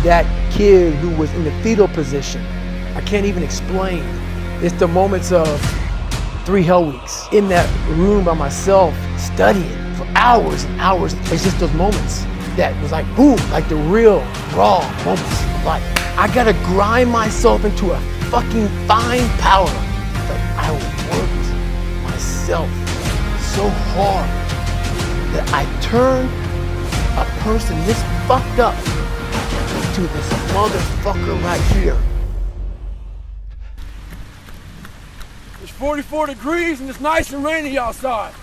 that kid who was in the fetal position. I can't even explain. It's the moments of 3 hell weeks in that room by myself, studying for hours and hours. It's just those moments that was like, boom, like the real raw moments. Like, I gotta grind myself into a fucking fine powder. Like, I worked myself so hard that I turned a person this fucked up to this motherfucker right here. It's 44 degrees and it's nice and rainy outside,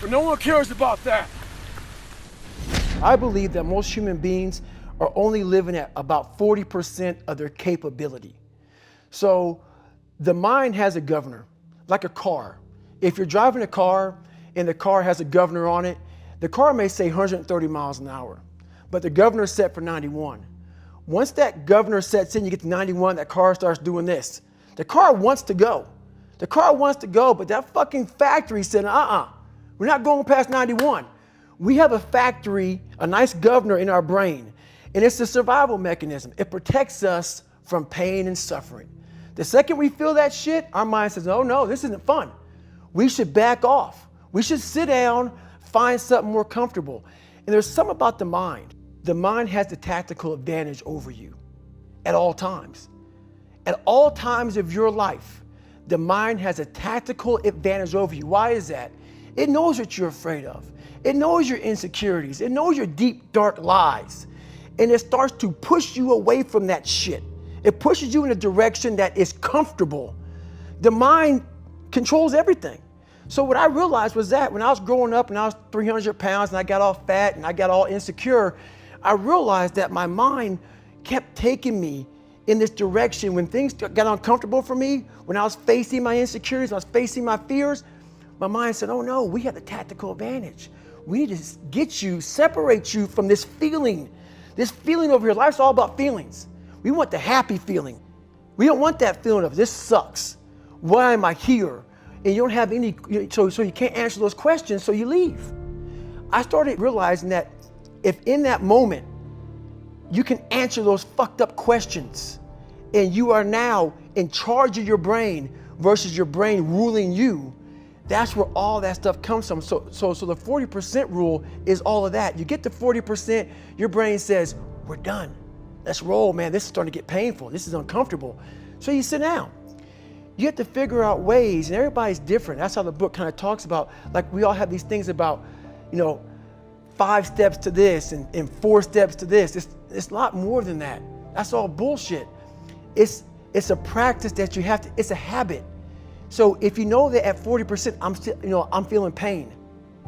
but no one cares about that. I believe that most human beings are only living at about 40% of their capability. So the mind has a governor, like a car. If you're driving a car and the car has a governor on it, the car may say 130 miles an hour, but the governor is set for 91. Once that governor sets in, you get to 91, that car starts doing this. The car wants to go. The car wants to go, but that fucking factory said, we're not going past 91. We have a factory, a nice governor in our brain, and it's a survival mechanism. It protects us from pain and suffering. The second we feel that shit, our mind says, oh no, this isn't fun. We should back off. We should sit down, find something more comfortable. And there's something about the mind. The mind has the tactical advantage over you at all times. At all times of your life, the mind has a tactical advantage over you. Why is that? It knows what you're afraid of. It knows your insecurities. It knows your deep, dark lies. And it starts to push you away from that shit. It pushes you in a direction that is comfortable. The mind controls everything. So what I realized was that when I was growing up and I was 300 pounds and I got all fat and I got all insecure, I realized that my mind kept taking me in this direction. When things got uncomfortable for me, when I was facing my insecurities, I was facing my fears, my mind said, oh no, we have the tactical advantage. We need to get you, separate you from this feeling over here. Life's all about feelings. We want the happy feeling. We don't want that feeling of this sucks. Why am I here? And you don't have any, so you can't answer those questions, so you leave. I started realizing that if in that moment you can answer those fucked up questions and you are now in charge of your brain versus your brain ruling you, that's where all that stuff comes from. So the 40% rule is all of that. You get to 40%, your brain says, we're done. Let's roll, man. This is starting to get painful. This is uncomfortable. So you sit down. You have to figure out ways, and everybody's different. That's how the book kind of talks about, like we all have these things about, 5 steps to this and 4 steps to this. It's a lot more than that. That's all bullshit. It's a practice that you have to, it's a habit. So if you know that at 40%, I'm feeling pain.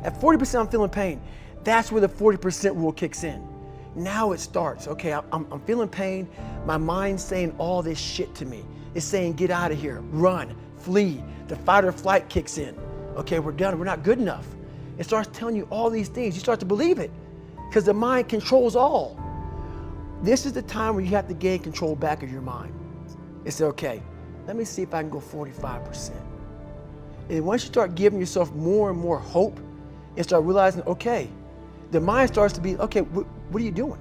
At 40%, I'm feeling pain. That's where the 40% rule kicks in. Now it starts. Okay, I'm feeling pain. My mind's saying all this shit to me. It's saying, get out of here, run, flee. The fight or flight kicks in. Okay, we're done, we're not good enough. It starts telling you all these things. You start to believe it because the mind controls all. This is the time where you have to gain control back of your mind. It's okay, let me see if I can go 45%. And once you start giving yourself more and more hope and start realizing, okay, the mind starts to be, okay, what are you doing?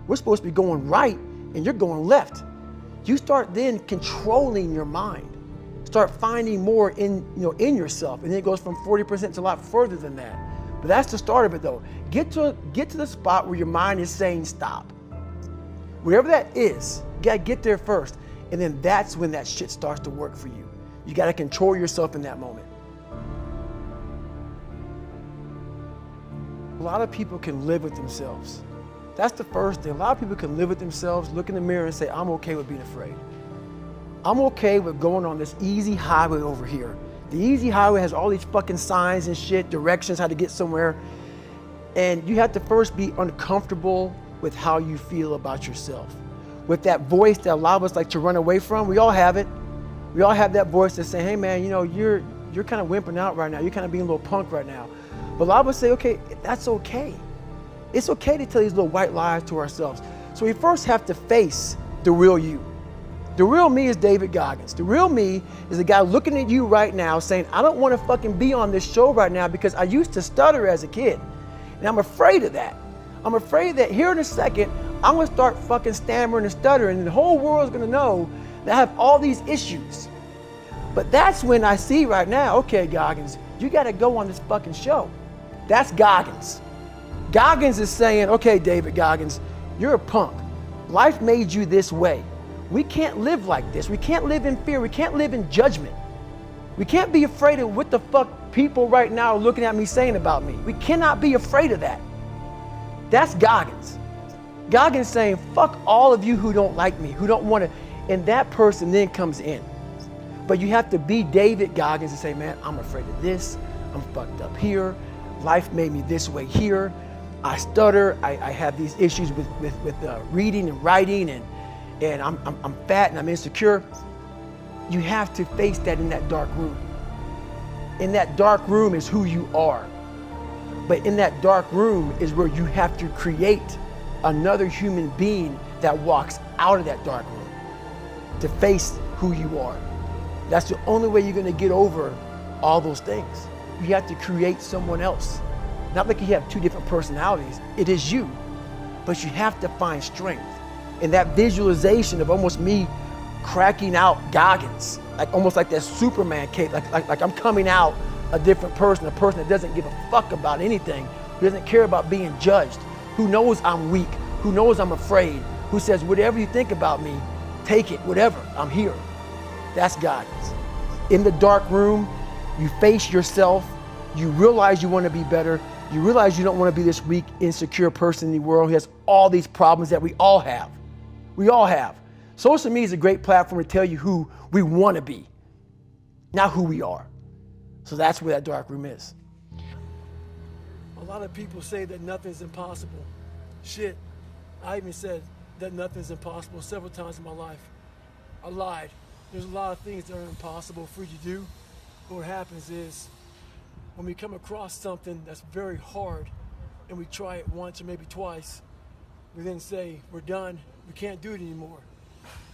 We're supposed to be going right and you're going left. You start then controlling your mind. Start finding more in yourself, and then it goes from 40% to a lot further than that. But that's the start of it, though. Get to the spot where your mind is saying stop. Wherever that is, you gotta get there first, and then that's when that shit starts to work for you. You gotta control yourself in that moment. A lot of people can live with themselves. That's the first thing. A lot of people can live with themselves, look in the mirror and say, I'm okay with being afraid. I'm okay with going on this easy highway over here. The easy highway has all these fucking signs and shit, directions, how to get somewhere. And you have to first be uncomfortable with how you feel about yourself. With that voice that a lot of us like to run away from, we all have it. We all have that voice that say, hey man, you're kind of wimping out right now. You're kind of being a little punk right now. But a lot of us say, okay, that's okay. It's okay to tell these little white lies to ourselves. So we first have to face the real you. The real me is David Goggins. The real me is the guy looking at you right now saying, I don't want to fucking be on this show right now because I used to stutter as a kid. And I'm afraid of that. I'm afraid that here in a second, I'm gonna start fucking stammering and stuttering, and the whole world's gonna know that I have all these issues. But that's when I see right now, okay, Goggins, you gotta go on this fucking show. That's Goggins. Goggins is saying, okay, David Goggins, you're a punk. Life made you this way. We can't live like this. We can't live in fear. We can't live in judgment. We can't be afraid of what the fuck people right now are looking at me saying about me. We cannot be afraid of that. That's Goggins. Goggins saying, fuck all of you who don't like me, who don't want to, and that person then comes in. But you have to be David Goggins and say, man, I'm afraid of this. I'm fucked up here. Life made me this way here. I stutter. I have these issues with reading and writing, and I'm fat and I'm insecure. You have to face that in that dark room. In that dark room is who you are. But in that dark room is where you have to create another human being that walks out of that dark room to face who you are. That's the only way you're gonna get over all those things. You have to create someone else. Not like you have two different personalities, it is you. But you have to find strength. And that visualization of almost me cracking out Goggins, like almost like that Superman cape, like I'm coming out a different person, a person that doesn't give a fuck about anything, who doesn't care about being judged, who knows I'm weak, who knows I'm afraid, who says, whatever you think about me, take it, whatever, I'm here. That's Goggins. In the dark room, you face yourself, you realize you want to be better, you realize you don't want to be this weak, insecure person in the world who has all these problems that we all have. We all have. Social media is a great platform to tell you who we want to be, not who we are. So that's where that dark room is. A lot of people say that nothing's impossible. Shit, I even said that nothing's impossible several times in my life. I lied. There's a lot of things that are impossible for you to do. But what happens is, when we come across something that's very hard and we try it once or maybe twice, we then say, we're done, we can't do it anymore.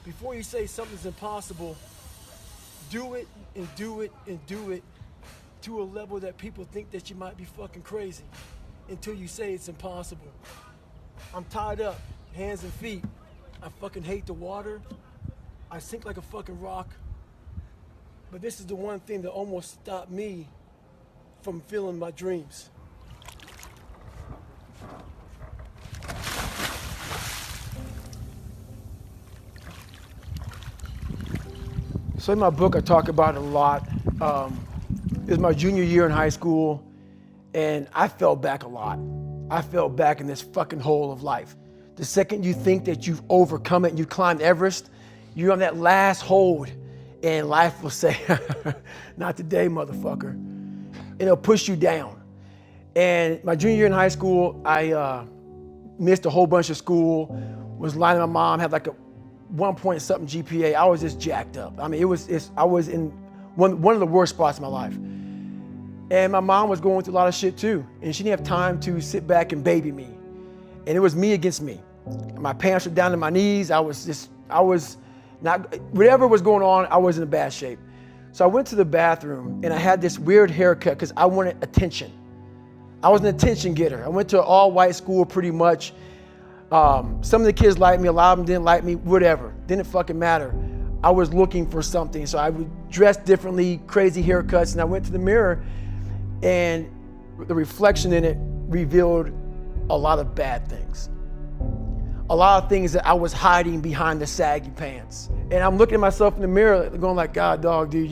Before you say something's impossible, do it and do it and do it to a level that people think that you might be fucking crazy until you say it's impossible. I'm tied up, hands and feet. I fucking hate the water. I sink like a fucking rock. But this is the one thing that almost stopped me from feeling my dreams. So in my book, I talk about it a lot. It was my junior year in high school, and I fell back a lot. I fell back in this fucking hole of life. The second you think that you've overcome it and you've climbed Everest, you're on that last hold, and life will say, not today, motherfucker. And it'll push you down. And my junior year in high school, I missed a whole bunch of school, was lying to my mom, had like a 1 point something GPA. I was just jacked up. I mean, I was in one of the worst spots in my life. And my mom was going through a lot of shit too. And she didn't have time to sit back and baby me. And it was me against me. My pants were down to my knees. I was not, whatever was going on, I was in a bad shape. So I went to the bathroom and I had this weird haircut because I wanted attention. I was an attention getter. I went to an all-white school pretty much. Some of the kids liked me, a lot of them didn't like me, whatever. Didn't fucking matter. I was looking for something. So I would dress differently, crazy haircuts, and I went to the mirror and the reflection in it revealed a lot of bad things. A lot of things that I was hiding behind the saggy pants. And I'm looking at myself in the mirror going like, God, dog, dude,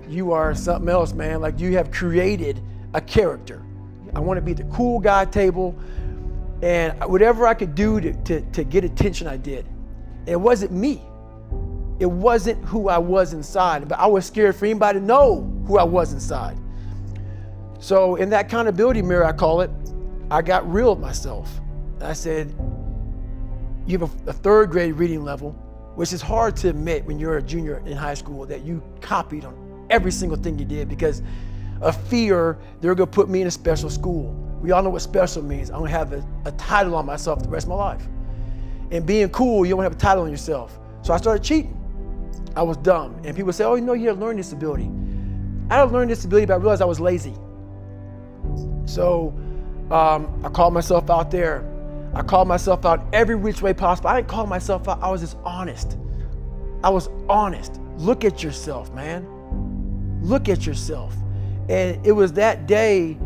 you are something else, man. Like you have created a character. I want to be the cool guy table. And whatever I could do to get attention, I did. It wasn't me. It wasn't who I was inside, but I was scared for anybody to know who I was inside. So in that accountability mirror, I call it, I got real with myself. And I said, you have a third grade reading level, which is hard to admit when you're a junior in high school that you copied on every single thing you did because of fear they're gonna put me in a special school. We all know what special means. I'm gonna have a title on myself the rest of my life. And being cool, you don't have a title on yourself. So I started cheating. I was dumb. And people say, oh, you know, you have a learning disability. I had a learning disability, but I realized I was lazy. So I called myself out there. I called myself out every which way possible. I didn't call myself out, I was just honest. I was honest. Look at yourself, man. Look at yourself. And it was that day,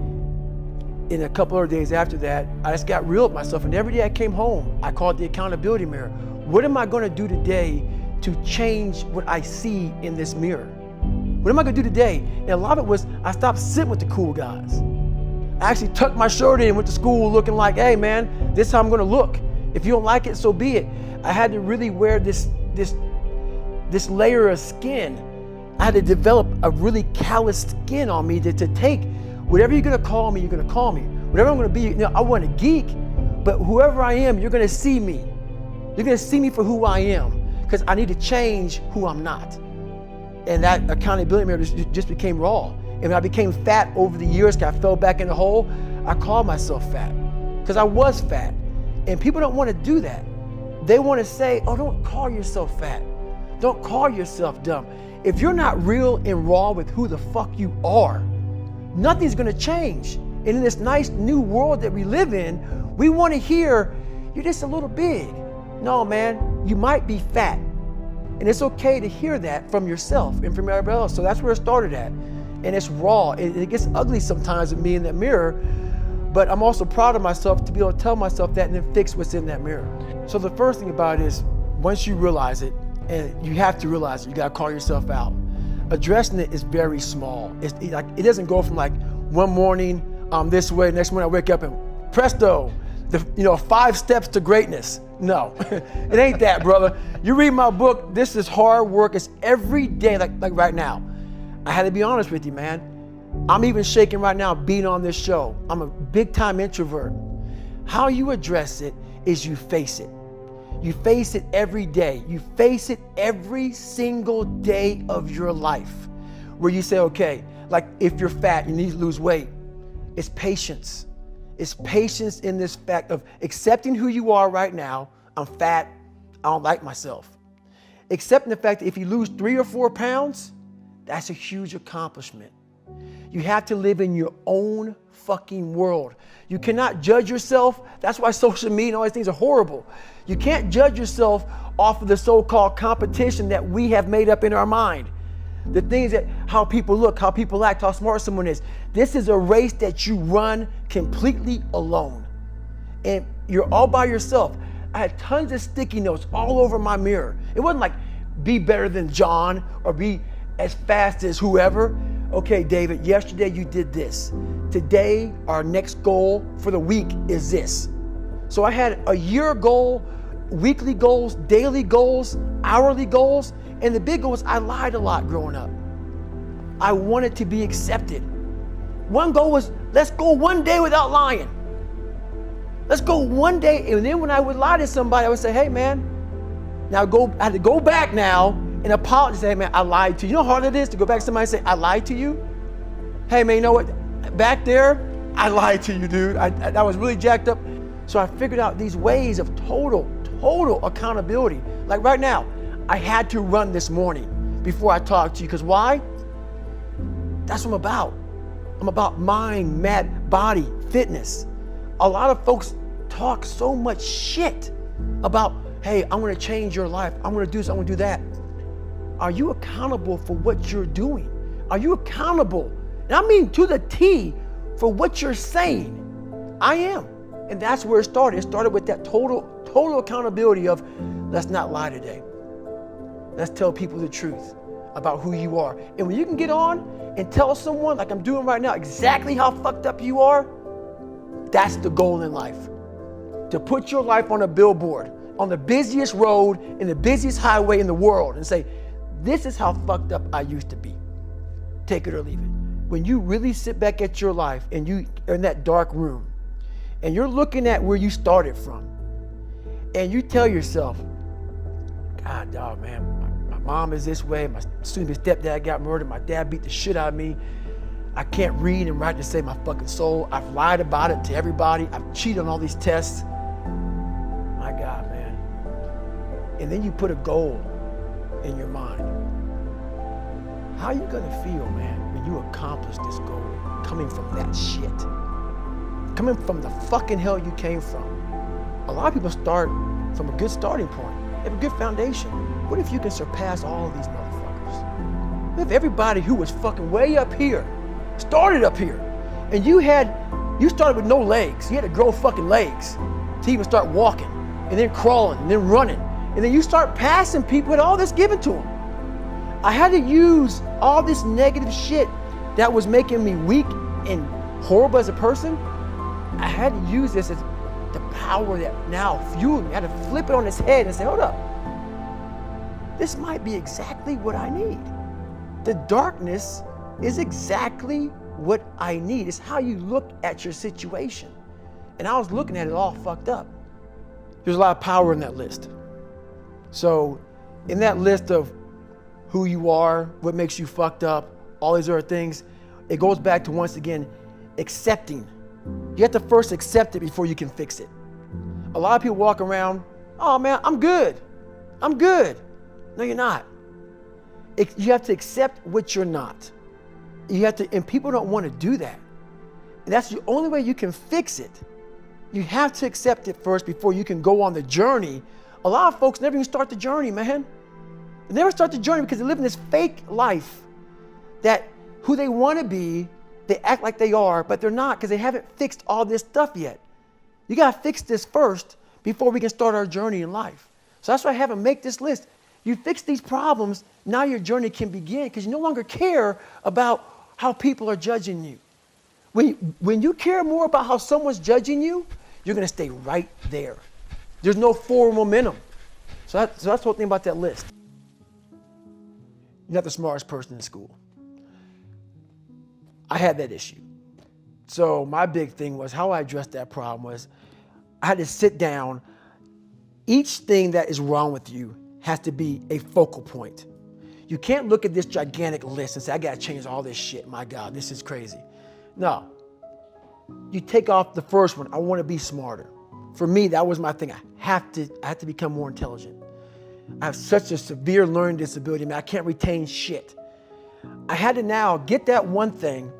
in a couple of days after that, I just got real with myself. And every day I came home, I called the accountability mirror. What am I gonna do today to change what I see in this mirror? What am I gonna do today? And a lot of it was, I stopped sitting with the cool guys. I actually tucked my shirt in and went to school looking like, hey man, this is how I'm gonna look. If you don't like it, so be it. I had to really wear this layer of skin. I had to develop a really callous skin on me to take whatever you're gonna call me, you're gonna call me. Whatever I'm gonna be, I wasn't a geek, but whoever I am, you're gonna see me. You're gonna see me for who I am, because I need to change who I'm not. And that accountability mirror just became raw. And when I became fat over the years, because I fell back in the hole, I called myself fat, because I was fat. And people don't want to do that. They want to say, oh, don't call yourself fat. Don't call yourself dumb. If you're not real and raw with who the fuck you are, nothing's gonna change. And in this nice new world that we live in, we want to hear, you're just a little big. No, man, you might be fat. And it's okay to hear that from yourself and from everybody else. So that's where it started at. And it's raw. It gets ugly sometimes with me in that mirror, but I'm also proud of myself to be able to tell myself that and then fix what's in that mirror. So the first thing about it is, once you realize it, and you have to realize it, you gotta call yourself out. Addressing it is very small. It doesn't go from like one morning, this way, next morning I wake up and presto, 5 steps to greatness. No, it ain't that, brother. You read my book, this is hard work. It's every day, like right now. I had to be honest with you, man. I'm even shaking right now being on this show. I'm a big time introvert. How you address it is you face it. You face it every day. You face it every single day of your life, where you say, okay, like if you're fat, you need to lose weight. It's patience. It's patience in this fact of accepting who you are right now. I'm fat, I don't like myself. Accepting the fact that if you lose 3 or 4 pounds, that's a huge accomplishment. You have to live in your own fucking world. You cannot judge yourself. That's why social media and all these things are horrible. You can't judge yourself off of the so-called competition that we have made up in our mind. The things that, how people look, how people act, how smart someone is. This is a race that you run completely alone. And you're all by yourself. I had tons of sticky notes all over my mirror. It wasn't like, be better than John or be as fast as whoever. Okay, David, yesterday you did this. Today, our next goal for the week is this. So I had a year goal, weekly goals, daily goals, hourly goals, and the big goal was I lied a lot growing up. I wanted to be accepted. One goal was, let's go one day without lying. Let's go one day, and then when I would lie to somebody, I would say, hey man, I had to go back now and apologize, say, hey man, I lied to you. You know how hard it is to go back to somebody and say, I lied to you? Hey man, you know what? Back there, I lied to you, dude. I was really jacked up. So I figured out these ways of total accountability. Like right now, I had to run this morning before I talk to you, because why? That's what I'm about. I'm about mind, body, fitness. A lot of folks talk so much shit about, hey, I'm gonna change your life. I'm gonna do this, I'm gonna do that. Are you accountable for what you're doing? Are you accountable? And I mean to the T for what you're saying. I am. And that's where it started. It started with that total accountability of, let's not lie today. Let's tell people the truth about who you are. And when you can get on and tell someone, like I'm doing right now, exactly how fucked up you are, that's the goal in life. To put your life on a billboard, on the busiest road, in the busiest highway in the world, and say, this is how fucked up I used to be. Take it or leave it. When you really sit back at your life and you are in that dark room, and you're looking at where you started from, and you tell yourself, God, dog, man, my mom is this way, my soon-to-be stepdad got murdered, my dad beat the shit out of me, I can't read and write to save my fucking soul, I've lied about it to everybody, I've cheated on all these tests. My God, man. And then you put a goal in your mind. How are you gonna feel, man, when you accomplish this goal, coming from that shit? Coming from the fucking hell you came from. a lot of people start from a good starting point. They have a good foundation. What if you can surpass all of these motherfuckers? What if everybody who was fucking way up here started up here, and you started with no legs. You had to grow fucking legs to even start walking, and then crawling, and then running, and then you start passing people with all this given to them. I had to use all this negative shit that was making me weak and horrible as a person. I had to use this as the power that now fueled me. I had to flip it on its head and say, hold up, this might be exactly what I need. The darkness is exactly what I need. It's how you look at your situation. And I was looking at it all fucked up. There's a lot of power in that list. So in that list of who you are, what makes you fucked up, all these other things, it goes back to, once again, accepting. You have to first accept it before you can fix it. A lot of people walk around, oh man, I'm good. I'm good. No, you're not. You have to accept what you're not. You have to, and people don't want to do that. And that's the only way you can fix it. You have to accept it first before you can go on the journey. A lot of folks never even start the journey, man. They never start the journey because they live in this fake life that who they want to be, they act like they are, but they're not because they haven't fixed all this stuff yet. You got to fix this first before we can start our journey in life. So that's why I have them make this list. You fix these problems, now your journey can begin because you no longer care about how people are judging you. When you care more about how someone's judging you, you're going to stay right there. There's no forward momentum. So that's the whole thing about that list. You're not the smartest person in school. I had that issue. So my big thing was how I addressed that problem was I had to sit down. Each thing that is wrong with you has to be a focal point. You can't look at this gigantic list and say, I got to change all this shit. My God, this is crazy. No. You take off the first one. I want to be smarter. For me, that was my thing. I have to become more intelligent. I have such a severe learning disability, man. I can't retain shit. I had to now get that one thing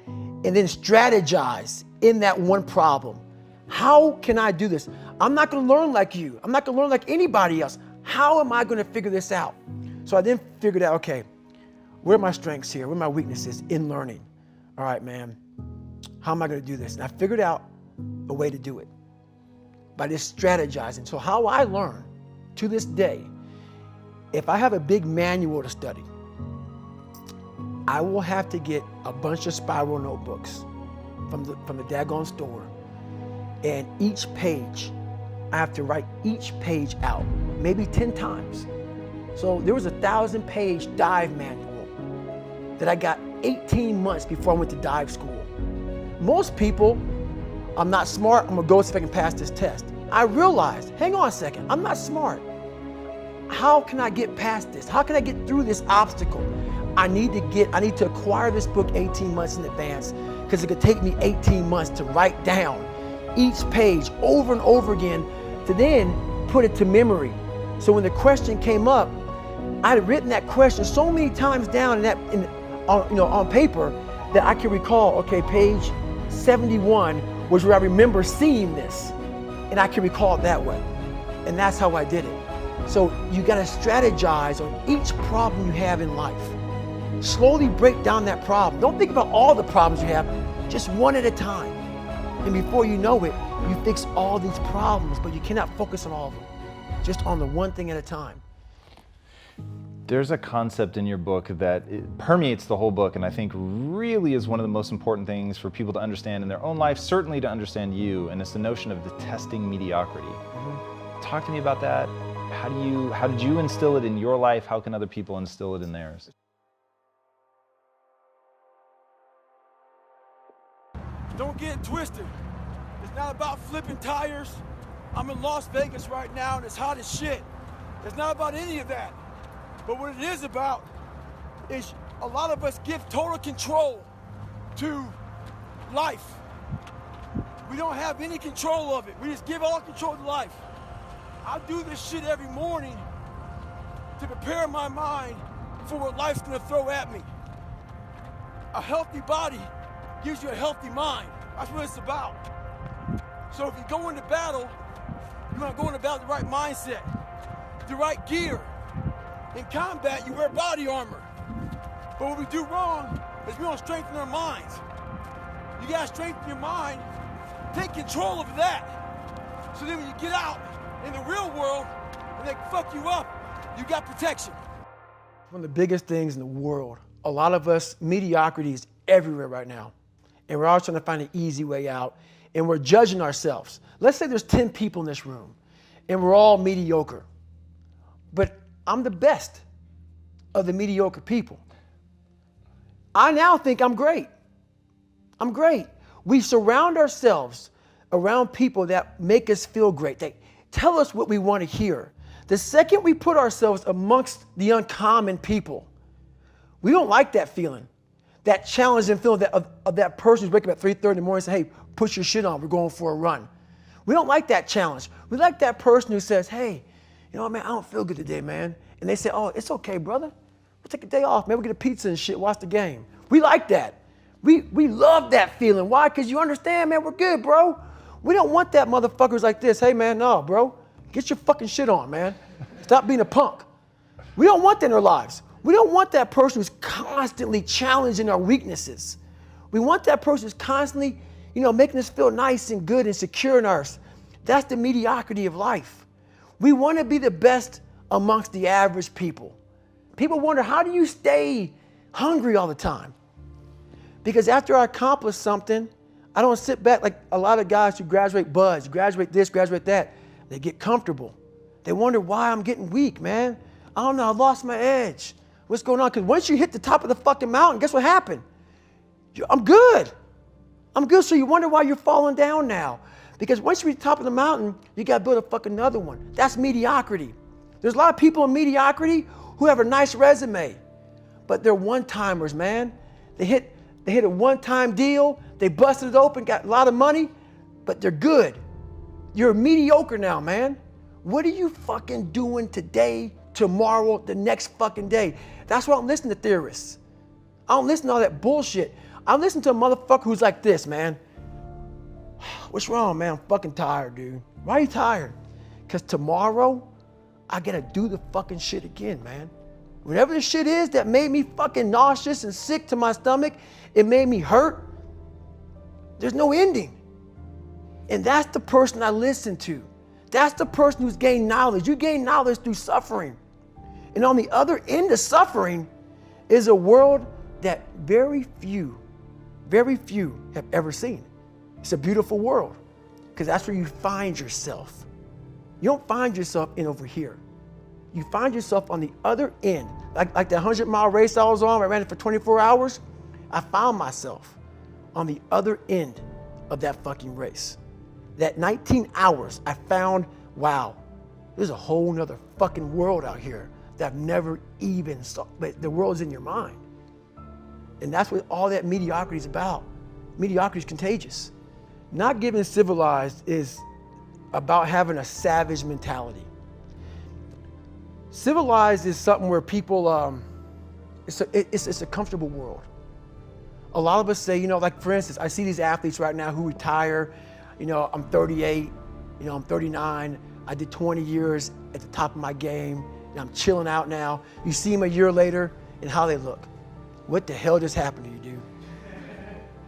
and then strategize in that one problem. How can I do this? I'm not going to learn like you. I'm not going to learn like anybody else. How am I going to figure this out? So I then figured out, okay, where are my strengths here? Where are my weaknesses in learning? All right, man, how am I going to do this? And I figured out a way to do it by just strategizing. So how I learn to this day, if I have a big manual to study, I will have to get a bunch of spiral notebooks from the daggone store. And each page, I have to write each page out, maybe 10 times. So there was a 1,000-page dive manual that I got 18 months before I went to dive school. Most people, I'm not smart, I'm gonna go see if I can pass this test. I realized, hang on a second, I'm not smart. How can I get past this? How can I get through this obstacle? I need to acquire this book 18 months in advance because it could take me 18 months to write down each page over and over again to then put it to memory. So when the question came up, I had written that question so many times down on paper that I can recall, okay, page 71 was where I remember seeing this, and I can recall it that way. And that's how I did it. So you gotta strategize on each problem you have in life. Slowly break down that problem. Don't think about all the problems you have, just one at a time. And before you know it, you fix all these problems, but you cannot focus on all of them. Just on the one thing at a time. There's a concept in your book that permeates the whole book and I think really is one of the most important things for people to understand in their own life, certainly to understand you, and it's the notion of detesting mediocrity. Talk to me about that. How did you instill it in your life? How can other people instill it in theirs? Don't get it twisted. It's not about flipping tires. I'm in Las Vegas right now and it's hot as shit. It's not about any of that. But what it is about is a lot of us give total control to life. We don't have any control of it. We just give all control to life. I do this shit every morning to prepare my mind for what life's gonna throw at me. A healthy body gives you a healthy mind. That's what it's about. So if you go into battle You want to go in about the right mindset, the right gear. In combat, you wear body armor. But what we do wrong is we don't strengthen our minds. You gotta strengthen your mind, take control of that. So then when you get out in the real world, and they fuck you up, you got protection. One of the biggest things in the world, a lot of us, mediocrity is everywhere right now. And we're all trying to find an easy way out. And we're judging ourselves. Let's say there's 10 people in this room, and we're all mediocre. But I'm the best of the mediocre people. I now think I'm great. I'm great. We surround ourselves around people that make us feel great. They tell us what we want to hear. The second we put ourselves amongst the uncommon people, we don't like that feeling, that challenging feeling of that person who's waking up at 3:30 in the morning and say, hey, put your shit on, we're going for a run. We don't like that challenge. We like that person who says, hey, you know what, man, I don't feel good today, man. And they say, oh, it's okay, brother. We'll take a day off, man. We'll get a pizza and shit, watch the game. We like that. We love that feeling. Why? Because you understand, man, we're good, bro. We don't want that motherfuckers like this. Hey, man, no, bro. Get your fucking shit on, man. Stop being a punk. We don't want that in our lives. We don't want that person who's constantly challenging our weaknesses. We want that person who's constantly, making us feel nice and good and secure in ours. That's the mediocrity of life. We want to be the best amongst the average people. People wonder, how do you stay hungry all the time? Because after I accomplish something, I don't sit back like a lot of guys who graduate buds, graduate this, graduate that. They get comfortable. They wonder why I'm getting weak, man. I don't know, I lost my edge. What's going on? Because once you hit the top of the fucking mountain, guess what happened? I'm good. I'm good, so you wonder why you're falling down now. Because once you reach the top of the mountain, you got to build a fucking another one. That's mediocrity. There's a lot of people in mediocrity who have a nice resume, but they're one-timers, man. They hit a one-time deal, they busted it open, got a lot of money, but they're good. You're mediocre now, man. What are you fucking doing today, tomorrow, the next fucking day? That's why I don't listen to theorists. I don't listen to all that bullshit. I listen to a motherfucker who's like this, man. What's wrong, man? I'm fucking tired, dude. Why are you tired? Because tomorrow, I gotta do the fucking shit again, man. Whatever the shit is that made me fucking nauseous and sick to my stomach, it made me hurt. There's no ending. And that's the person I listen to. That's the person who's gained knowledge. You gain knowledge through suffering. And on the other end of suffering is a world that very few have ever seen. It's a beautiful world because that's where you find yourself. You don't find yourself in over here. You find yourself on the other end. Like that 100-mile race I was on, I ran it for 24 hours. I found myself on the other end of that fucking race. That 19 hours, I found, wow, there's a whole nother fucking world out here that I've never even saw. But the world's in your mind. And that's what all that mediocrity is about. Mediocrity is contagious. Not getting civilized is about having a savage mentality. Civilized is something where people, it's a comfortable world. A lot of us say, like for instance, I see these athletes right now who retire, I'm 38, I'm 39, I did 20 years at the top of my game, and I'm chilling out now. You see them a year later and how they look. What the hell just happened to you, dude?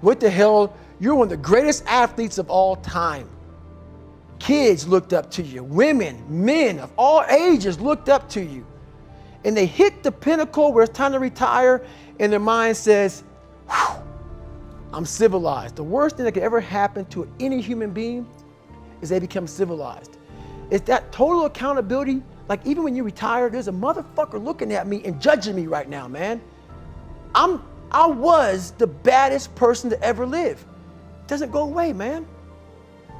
What the hell? You're one of the greatest athletes of all time. Kids looked up to you. Women, men of all ages looked up to you. And they hit the pinnacle where it's time to retire, and their mind says, whew, I'm civilized. The worst thing that could ever happen to any human being is they become civilized. It's that total accountability. Like even when you retire, there's a motherfucker looking at me and judging me right now, man. I was the baddest person to ever live. It doesn't go away, man.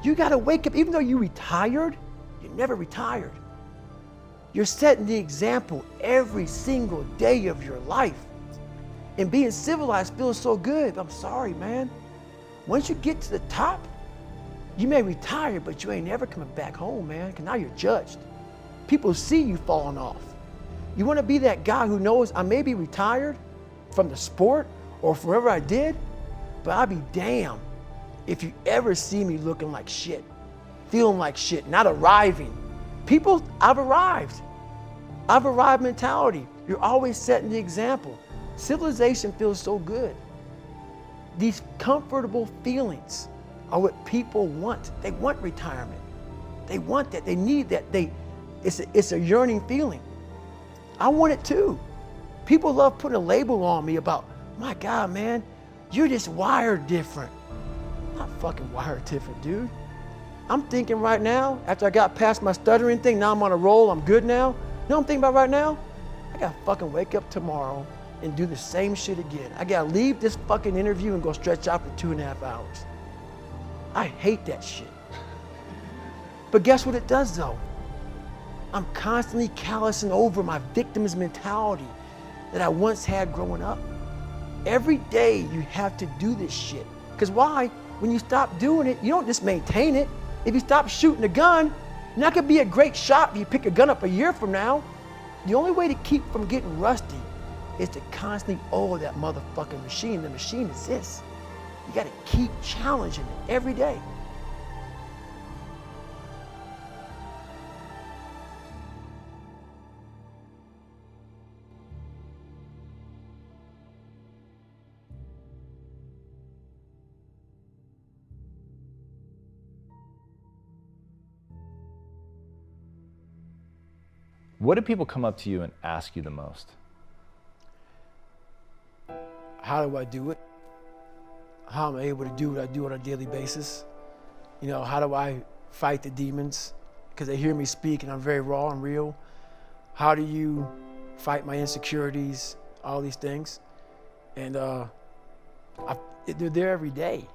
You gotta wake up, even though you retired, you never retired. You're setting the example every single day of your life. And being civilized feels so good. I'm sorry, man. Once you get to the top, you may retire, but you ain't never coming back home, man, because now you're judged. People see you falling off. You wanna be that guy who knows I may be retired from the sport or from whatever I did, but I'll be damned if you ever see me looking like shit. feeling like shit, not arriving. People, I've arrived. I've arrived mentality. You're always setting the example. Civilization feels so good. These comfortable feelings are what people want. They want retirement. They want that. They need that. It's a yearning feeling. I want it too. People love putting a label on me about, my God, man, you're just wired different. I'm not fucking wired different, dude. I'm thinking right now, after I got past my stuttering thing, now I'm on a roll, I'm good now. You know what I'm thinking about right now? I gotta fucking wake up tomorrow and do the same shit again. I gotta leave this fucking interview and go stretch out for 2.5 hours. I hate that shit. But guess what it does though? I'm constantly callousing over my victim's mentality that I once had growing up. Every day you have to do this shit. Because why? When you stop doing it, you don't just maintain it. If you stop shooting a gun, you're not gonna be a great shot if you pick a gun up a year from now. The only way to keep from getting rusty is to constantly oil that motherfucking machine. The machine is this. You gotta keep challenging it every day. What do people come up to you and ask you the most? How do I do it? How am I able to do what I do on a daily basis? You know, how do I fight the demons? Because they hear me speak and I'm very raw and real. How do you fight my insecurities? All these things. And they're there every day.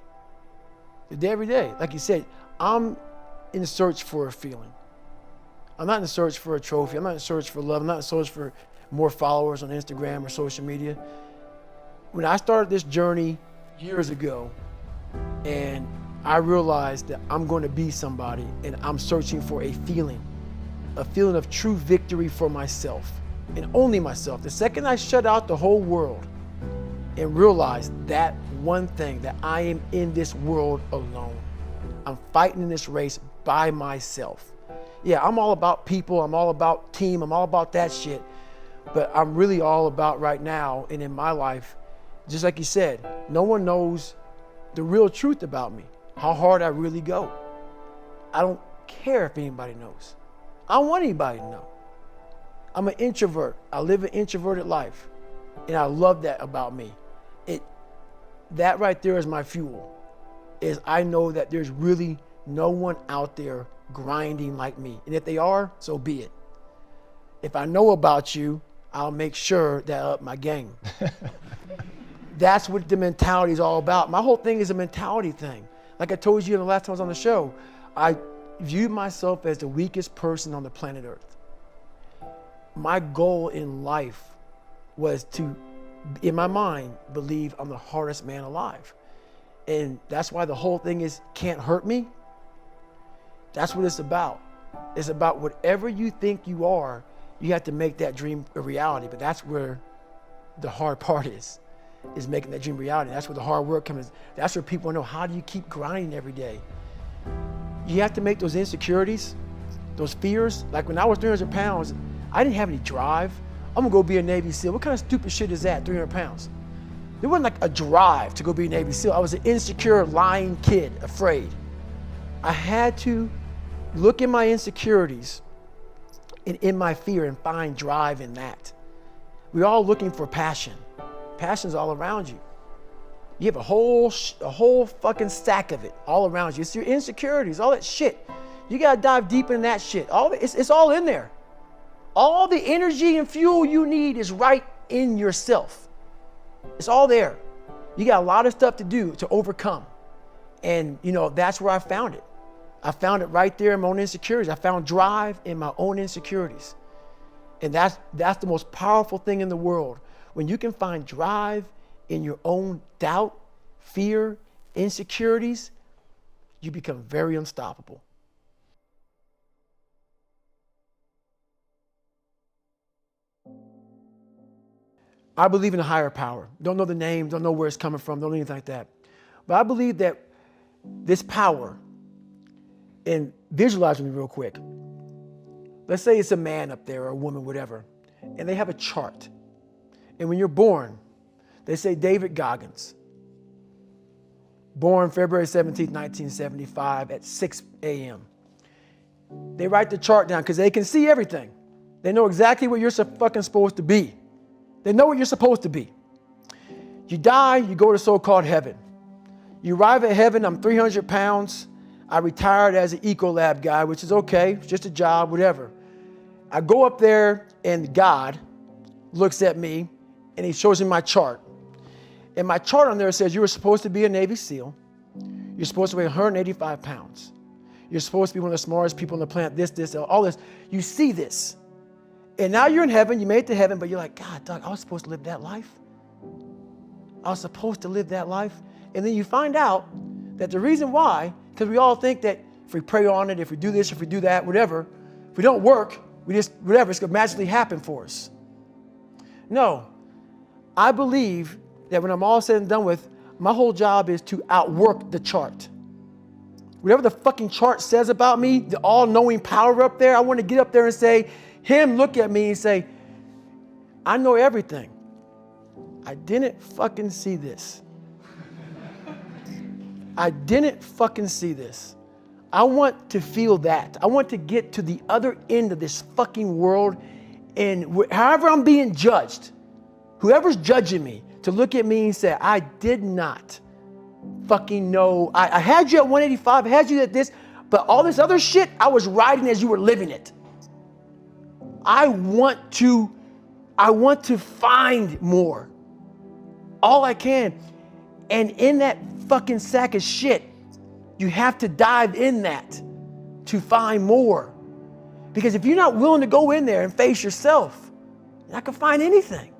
They're there every day. Like you said, I'm in search for a feeling. I'm not in search for a trophy. I'm not in search for love. I'm not in search for more followers on Instagram or social media. When I started this journey years ago, and I realized that I'm going to be somebody, and I'm searching for a feeling of true victory for myself, and only myself. The second I shut out the whole world and realized that one thing, that I am in this world alone. I'm fighting in this race by myself. Yeah, I'm all about people, I'm all about team, I'm all about that shit. But I'm really all about right now and in my life, just like you said, no one knows the real truth about me, how hard I really go. I don't care if anybody knows. I don't want anybody to know. I'm an introvert. I live an introverted life. And I love that about me. That right there is my fuel, is I know that there's really no one out there grinding like me. And if they are, so be it. If I know about you, I'll make sure that I up my game. That's what the mentality is all about. My whole thing is a mentality thing. Like I told you the last time I was on the show, I viewed myself as the weakest person on the planet Earth. My goal in life was to, in my mind, believe I'm the hardest man alive. And that's why the whole thing is can't hurt me. That's what it's about. It's about whatever you think you are, you have to make that dream a reality. But that's where the hard part is making that dream reality. That's where the hard work comes. That's where people know, how do you keep grinding every day? You have to make those insecurities, those fears. Like when I was 300 pounds, I didn't have any drive. I'm gonna go be a Navy SEAL. What kind of stupid shit is that, 300 pounds? There wasn't like a drive to go be a Navy SEAL. I was an insecure, lying kid, afraid. I had to look at my insecurities and in my fear and find drive in that. We're all looking for passion. Passion's all around you. You have a whole fucking stack of it all around you. It's your insecurities, all that shit. You gotta dive deep in that shit. It's all in there. All the energy and fuel you need is right in yourself. It's all there. You got a lot of stuff to do to overcome. And you know, that's where I found it. I found it right there in my own insecurities. I found drive in my own insecurities. And that's the most powerful thing in the world. When you can find drive in your own doubt, fear, insecurities, you become very unstoppable. I believe in a higher power. Don't know the name, don't know where it's coming from, don't know anything like that. But I believe that this power and visualize with me real quick. Let's say it's a man up there or a woman, whatever, and they have a chart. And when you're born, they say David Goggins, born February 17th, 1975 at 6 a.m. They write the chart down because they can see everything. They know exactly what you're fucking supposed to be. They know what you're supposed to be. You die, you go to so-called heaven. You arrive at heaven, I'm 300 pounds. I retired as an Ecolab guy, which is okay. It's just a job, whatever. I go up there and God looks at me and he shows me my chart. And my chart on there says you were supposed to be a Navy SEAL. You're supposed to weigh 185 pounds. You're supposed to be one of the smartest people on the planet, this, all this. You see this. And now you're in heaven, you made it to heaven, but you're like, God, Doug, I was supposed to live that life. I was supposed to live that life. And then you find out that the reason why, because we all think that if we pray on it, if we do this, if we do that, whatever, if we don't work, we just, whatever, it's going to magically happen for us. No, I believe that when I'm all said and done with, my whole job is to outwork the chart. Whatever the fucking chart says about me, the all-knowing power up there, I want to get up there and say, him look at me and say, I know everything. I didn't fucking see this. I didn't fucking see this. I want to feel that. I want to get to the other end of this fucking world, and however I'm being judged, whoever's judging me, to look at me and say, I did not fucking know. I had you at 185, I had you at this, but all this other shit, I was riding as you were living it. I want to find more. All I can. And in that fucking sack of shit, you have to dive in that to find more. Because if you're not willing to go in there and face yourself, you're not gonna find anything.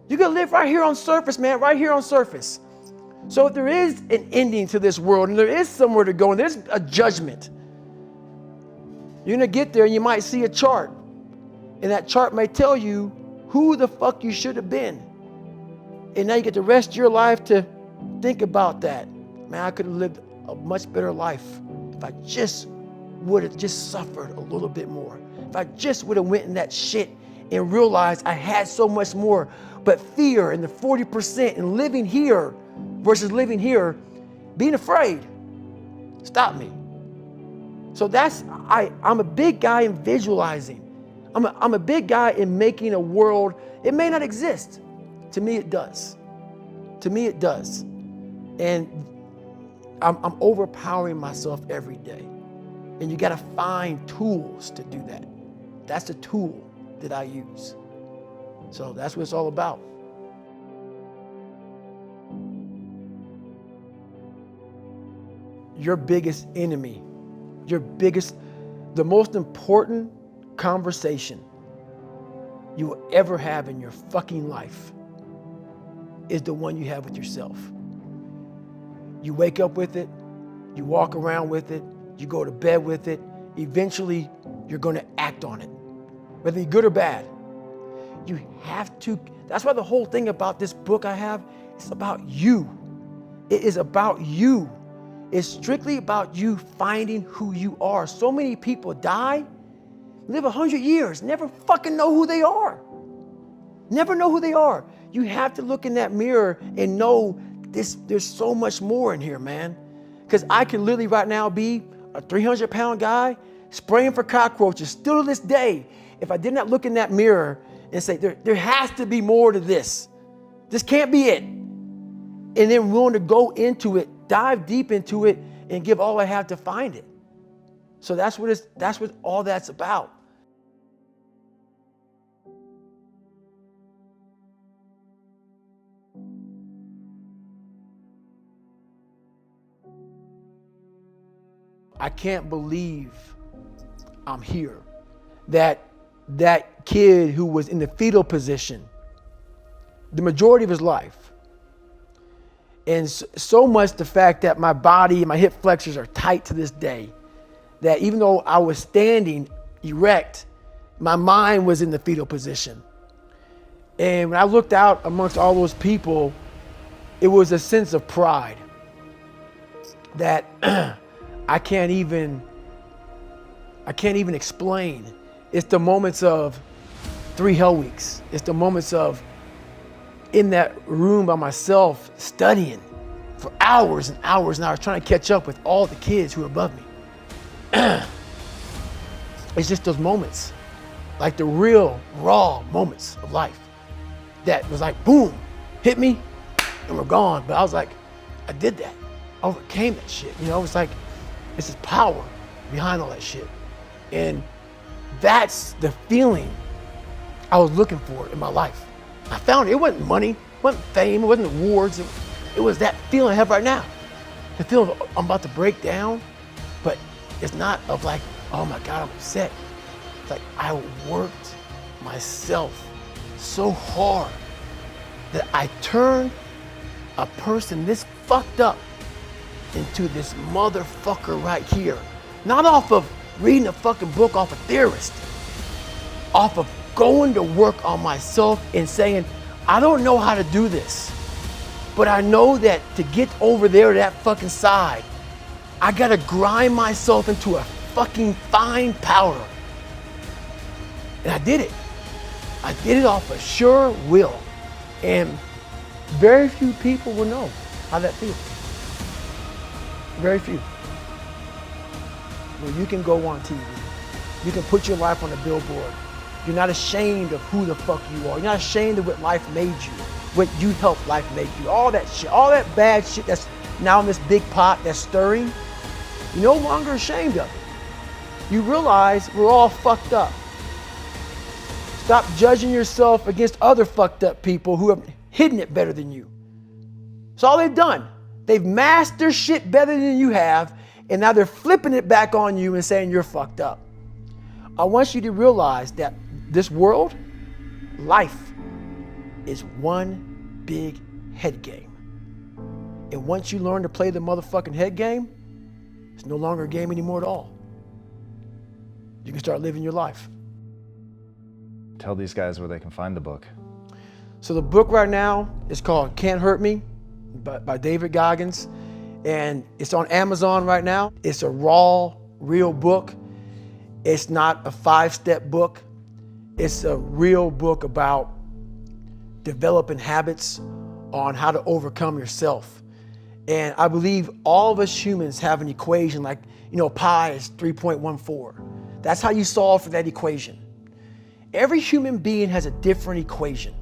You're gonna live right here on surface, man, right here on surface. So if there is an ending to this world and there is somewhere to go and there's a judgment, you're gonna get there and you might see a chart. And that chart may tell you who the fuck you should have been. And now you get the rest of your life to think about that. Man, I could have lived a much better life if I just would have just suffered a little bit more. If I just would have went in that shit and realized I had so much more. But fear and the 40% and living here versus living here, being afraid, stopped me. So I'm a big guy in visualizing. I'm a big guy in making a world. It may not exist. To me, it does. To me, it does. And I'm overpowering myself every day. And you got to find tools to do that. That's the tool that I use. So that's what it's all about. Your biggest enemy, the most important conversation you will ever have in your fucking life is the one you have with yourself. You wake up with it, you walk around with it, you go to bed with it. Eventually, you're going to act on it, whether you're good or bad. You have to. That's why the whole thing about this book I have, it's about you. It is about you. It's strictly about you finding who you are. So many people die, live 100 years, never fucking know who they are. Never know who they are. You have to look in that mirror and know there's so much more in here, man. Because I can literally right now be a 300-pound guy spraying for cockroaches still to this day. If I did not look in that mirror and say, there has to be more to this. This can't be it. And then willing to go into it, dive deep into it, and give all I have to find it. So that's what all that's about. I can't believe I'm here. That kid who was in the fetal position the majority of his life. And so much the fact that my body and my hip flexors are tight to this day, that even though I was standing erect, my mind was in the fetal position. And when I looked out amongst all those people, it was a sense of pride that I can't even explain. It's the moments of 3 hell weeks. It's the moments of in that room by myself studying for hours and hours and hours, trying to catch up with all the kids who are above me. It's just those moments, like the real raw moments of life that was like, boom, hit me and we're gone. But I was like, I did that. I overcame that shit. You know, it's like, it's this power behind all that shit. And that's the feeling I was looking for in my life. I found it. It wasn't money, it wasn't fame, it wasn't awards. It was that feeling I have right now. The feeling of I'm about to break down, but it's not of like, oh my God, I'm upset. It's like I worked myself so hard that I turned a person this fucked up into this motherfucker right here. Not off of reading a fucking book off a theorist, off of going to work on myself and saying, I don't know how to do this, but I know that to get over there to that fucking side, I gotta grind myself into a fucking fine powder. And I did it. I did it off a sure will. And very few people will know how that feels. Very few. Well, you can go on TV. You can put your life on a billboard. You're not ashamed of who the fuck you are. You're not ashamed of what life made you, what you helped life make you. All that shit, all that bad shit that's now in this big pot that's stirring, you're no longer ashamed of it. You realize we're all fucked up. Stop judging yourself against other fucked up people who have hidden it better than you. That's all they've done. They've masked their shit better than you have, and now they're flipping it back on you and saying you're fucked up. I want you to realize that this world, life, is one big head game. And once you learn to play the motherfucking head game, it's no longer a game anymore at all. You can start living your life. Tell these guys where they can find the book. So the book right now is called Can't Hurt Me by David Goggins. And it's on Amazon right now. It's a raw, real book. It's not a 5-step book. It's a real book about developing habits on how to overcome yourself. And I believe all of us humans have an equation like, pi is 3.14. That's how you solve for that equation. Every human being has a different equation.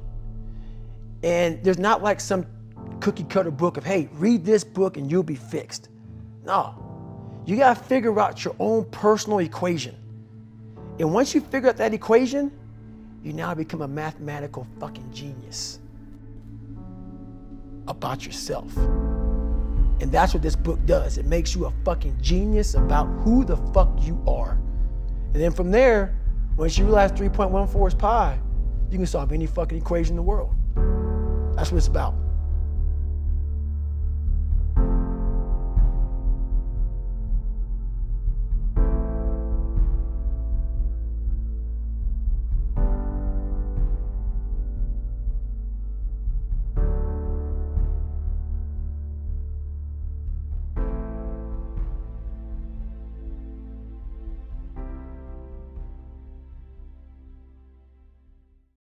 And there's not like some cookie cutter book of, hey, read this book and you'll be fixed. No, you gotta figure out your own personal equation. And once you figure out that equation, you now become a mathematical fucking genius about yourself. And that's what this book does. It makes you a fucking genius about who the fuck you are. And then from there, once you realize 3.14 is pi, you can solve any fucking equation in the world. That's what it's about.